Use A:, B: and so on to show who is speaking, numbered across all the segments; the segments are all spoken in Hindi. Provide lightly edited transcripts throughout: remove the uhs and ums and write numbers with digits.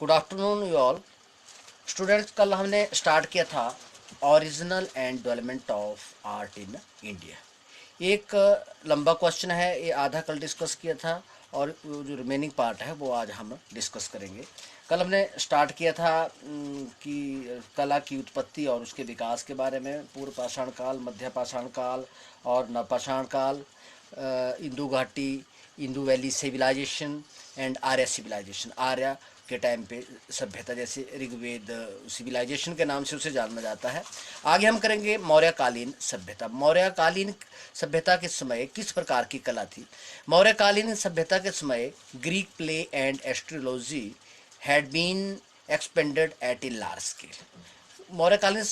A: Good afternoon you all students. कल हमने स्टार्ट किया था original and development of art in India. एक लंबा क्वेश्चन है, ये आधा कल डिस्कस किया था और जो रिमेनिंग पार्ट है वो आज हम डिस्कस करेंगे। कल हमने स्टार्ट किया था कि कला की उत्पत्ति और उसके विकास के बारे में, पूर्व पाषाण काल, मध्य पाषाण काल और नवपाषाण काल, इंदु घाटी, Indus valley civilization and Arya civilization. Arya के टाइम पे सभ्यता, जैसे ऋग्वेद सिविलाइजेशन के नाम से उसे जाना जाता है। आगे हम करेंगे मौर्यकालीन सभ्यता। मौर्यकालीन सभ्यता के समय किस प्रकार की कला थी? मौर्यकालीन सभ्यता के समय Greek play and astrology had been expanded at a large scale. मौर्यकालीन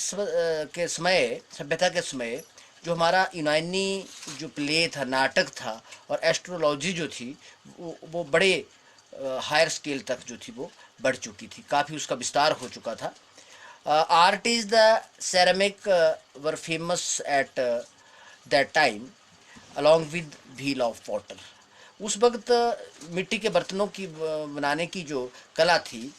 A: के समय, सभ्यता के समय, जो हमारा यूनानी जो प्ले था, नाटक था, और एस्ट्रोलॉजी जो थी वो बड़े हायर स्केल तक जो थी वो बढ़ चुकी थी, काफ़ी उसका विस्तार हो चुका था। Art is the ceramic were famous at that time along with wheel of water. उस वक्त मिट्टी के बर्तनों की बनाने की जो कला थी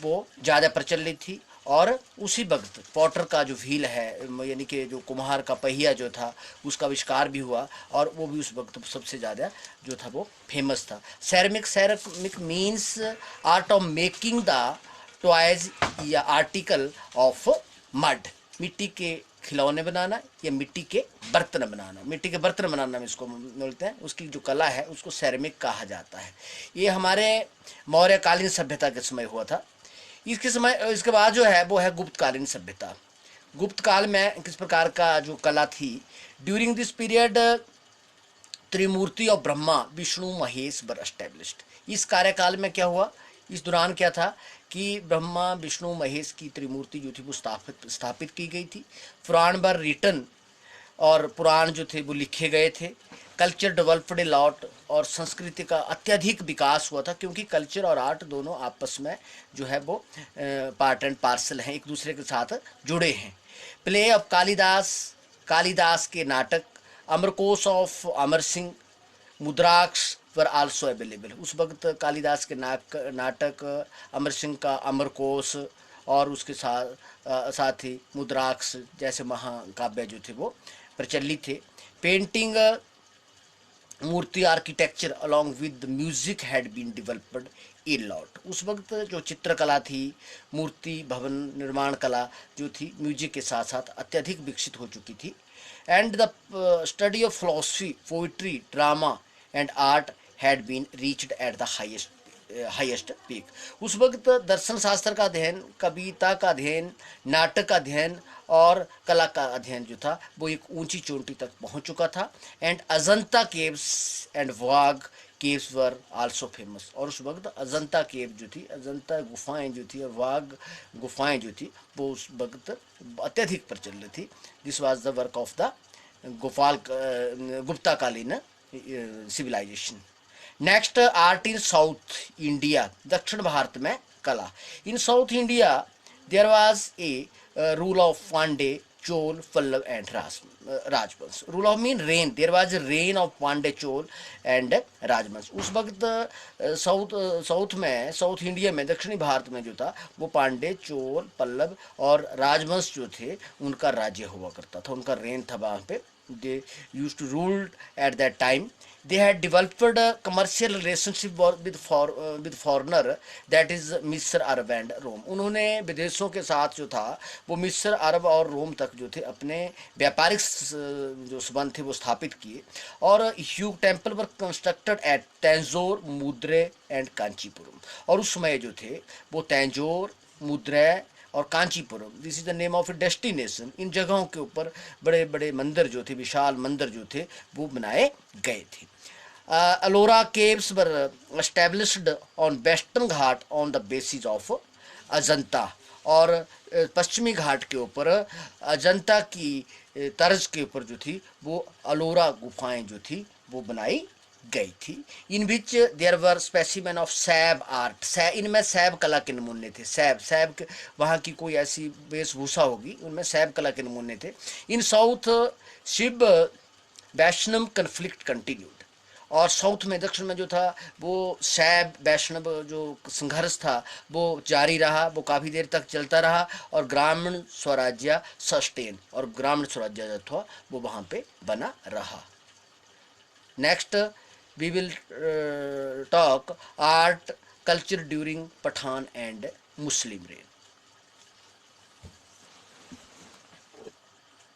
A: वो ज़्यादा प्रचलित थी, और उसी वक्त पॉटर का जो व्हील है, यानी कि जो कुम्हार का पहिया जो था, उसका आविष्कार भी हुआ, और वो भी उस वक्त सबसे ज़्यादा जो था वो फेमस था। Ceramic means art of making the toys या आर्टिकल ऑफ मड। मिट्टी के खिलौने बनाना या मिट्टी के बर्तन बनाना, मिट्टी के बर्तन बनाना में इसको बोलते हैं, उसकी जो कला है उसको सेरेमिक कहा जाता है। ये हमारे मौर्यकालीन सभ्यता के समय हुआ था। इसके समय, इसके बाद जो है वो है गुप्तकालीन सभ्यता। गुप्त काल में किस प्रकार का जो कला थी? ड्यूरिंग दिस पीरियड त्रिमूर्ति और ब्रह्मा विष्णु महेश वर एस्टेब्लिश्ड। इस कार्यकाल में क्या हुआ? इस दौरान क्या था कि ब्रह्मा विष्णु महेश की त्रिमूर्ति जो थी वो स्थापित की गई थी। पुराण वर रिटन, और पुराण जो थे वो लिखे गए थे। कल्चर डेवलप्ड ए लॉट, और संस्कृति का अत्यधिक विकास हुआ था, क्योंकि कल्चर और आर्ट दोनों आपस में जो है वो पार्ट एंड पार्सल हैं, एक दूसरे के साथ जुड़े हैं। प्ले ऑफ कालिदास, कालिदास के नाटक, Amarkosh of Amar Singh, Mudraksh were also available. उस वक्त कालिदास के नाटक, अमर सिंह का अमरकोश, और उसके साथ ही मुद्राक्ष जैसे महाकाव्य जो थे वो प्रचलित थे। पेंटिंग, मूर्ति architecture along with music had been developed a lot. उस वक्त जो चित्रकला थी, मूर्ति भवन निर्माण कला जो थी, म्यूजिक के साथ साथ अत्यधिक विकसित हो चुकी थी। And the study of philosophy, poetry, drama and art had been reached at the highest peak. उस वक्त दर्शन शास्त्र का अध्ययन, कविता का अध्ययन, नाटक का अध्ययन और कला का अध्ययन जो था वो एक ऊंची चोटी तक पहुंच चुका था। And Ajanta caves and Wagh caves were also famous. और उस वक्त अजंता केव जो थी, अजंता गुफाएं जो थी, और वाघ गुफाएं जो थी वो उस वक्त अत्यधिक प्रचलित थी। This was the work of the गुप्ताकालीन civilisation. Next, art in south India. दक्षिण भारत में कला। In south India there was a rule of Pandya, Chola, Pallava and राजवंश। Rule of mean reign, there was reign of Pandya, Chola and राजवंश। उस वक्त साउथ इंडिया में, दक्षिणी भारत में जो था वो पांडे, चोल, पल्लव और राजवंश जो थे उनका राज्य हुआ करता था, उनका रेन था वहाँ पे। they used to rule at that time. They had developed a commercial relationship with foreigner, that is मिस्र, अरब एंड रोम। उन्होंने विदेशों के साथ जो था वो मिस्र, अरब और रोम तक जो थे अपने व्यापारिक जो संबंध थे वो स्थापित किए। और huge temple were constructed at Tanjore, Madurai and Kanchipuram. और उस समय जो थे वो तंजौर, मुद्रे और Kanchipuram, this is the name of a destination, इन जगहों के ऊपर बड़े बड़े मंदिर जो थे, विशाल मंदिर जो थे वो बनाए गए थे। Ellora caves were established on western Ghat on the basis of Ajanta. और पश्चिमी घाट के ऊपर अजंता की तर्ज के ऊपर जो थी वो अलोरा गुफाएं जो थी वो बनाई गई थी। In which there were specimen of सैब आर्ट। इनमें सैब कला के नमूने थे। सैब वहाँ की कोई ऐसी वेशभूषा होगी, उनमें सैब कला के नमूने थे। इन साउथ शिव वैष्णव कन्फ्लिक्ट कंटिन्यूड। और साउथ में, दक्षिण में जो था वो शैव वैष्णव जो संघर्ष था वो जारी रहा, वो काफ़ी देर तक चलता रहा, और ग्रामीण स्वराज्य सस्टेन, और ग्रामीण स्वराज्य जो था वो वहाँ पे बना रहा। Next we will talk art culture during Pathan and Muslim rain.